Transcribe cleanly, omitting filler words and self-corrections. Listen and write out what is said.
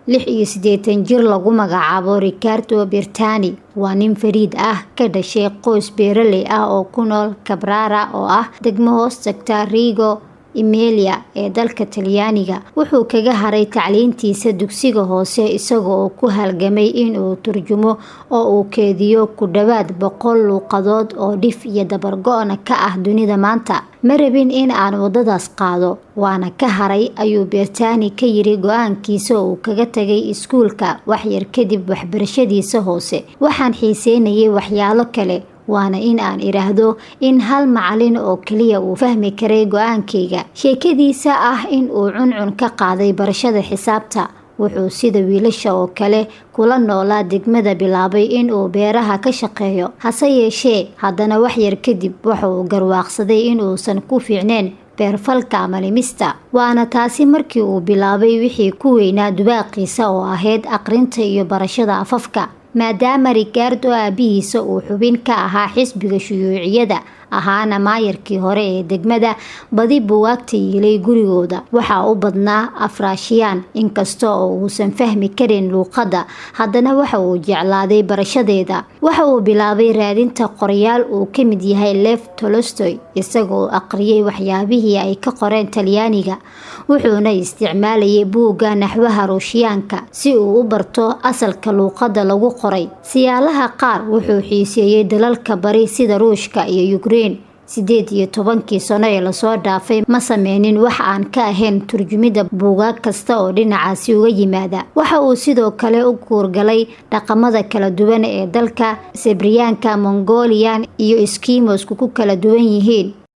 86 jir lagu magacaabo Ricardo Bertani waa nin fariid ah ka dhashay qoys beeraley ah oo ku nool Cabrera oo ah degmo hoos tagta Reggio Emilia ee dalka Talyaaniga. Wuxuu kaga haray tacliintiisa dugsiga hoose isagoo ku halgamay in uu turjumo oo uu keediyo ku dhawaad 100 luqadood oo dhif iyo dabar go'na ka ah dunida maanta. Ma rabin in aan wadadaas qaado, waana ka haray, ayuu Bertani ka yiri go'aankiisa uu kaga tagay iskuulka wax yar kadib waxbarashadiisa hoose. Waxaan xiiseynayay waxyaalo kale, waana in aan iraahdo in hal macallin oo kaliya uu fahmi karay go'aankayga. Sheekadiisa ah in uu cuncun ka qaaday barashada xisaabta, wuxuu sida wiilasha oo kale kula noolaa degmada bilaabay in uu beeraha ka shaqeeyo. Hase yeeshee, haddana wax yar kadib waxa uu garwaaqsaday in uusan ku fiicneen beerfalka ama limista. Waana taasi markii uu bilaabay wixii ku weynaa dubaaqiisa oo ahayd aqrinta iyo barashada afafka. maadaama Ricardo aabihiisa uu xubin ka ahaa xisbiga shuyuuciyada ahaana maayarkii hore ee degmada, badi buugaagta yiilay gurigooda waxaa u badnaa Afraasiyaan. inkasta oo uusan fahmi karin luuqadda, haddana waxa uu jeclaaday barashadeeda. Waxa uu bilaabay raadinta qorayaal uu ka mid yahay Lev Tolstoy, isagoo aqriyay waxyaabihii ay ka qoreen Talyaaniga. wuxuuna isticmaalayay buugga naxwaha Ruushiyaanka si uu u barto asalka luuqadda lagu qoray. siyaalaha qaar wuxuu xiiseeyay dalalka bari sida Ruushka iyo Ukraine. 18 sano ee lasoo dhaafay ma sameynin wax aan ka ahayn turjumida buugaag kasta oo dhinacaasi uga yimaada. Waxa uu sidoo kale u guurgalay dhaqamada kala duwan ee dalka Serbiyaanka, Mongolian iyo Eskimos ku kala duwan yihiin.